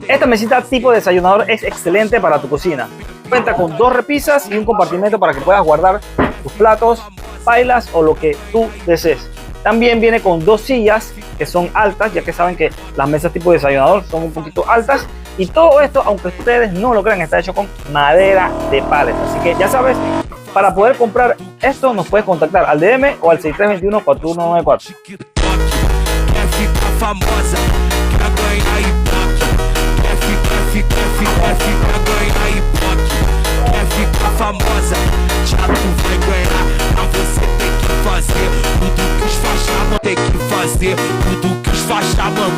Esta mesita tipo desayunador es excelente para tu cocina. Cuenta con 2 repisas y un compartimento para que puedas guardar tus platos, pailas o lo que tú desees. También viene con 2 sillas que son altas, ya que saben que las mesas tipo desayunador son un poquito altas. Y todo esto, aunque ustedes no lo crean, está hecho con madera de pallet. Así que ya sabes, para poder comprar esto nos puedes contactar al DM o al 6321-4194. Famosa, já tu vai ganhar, mas você tem que fazer tudo que os fachas tem que fazer, tudo que os fachas mandar.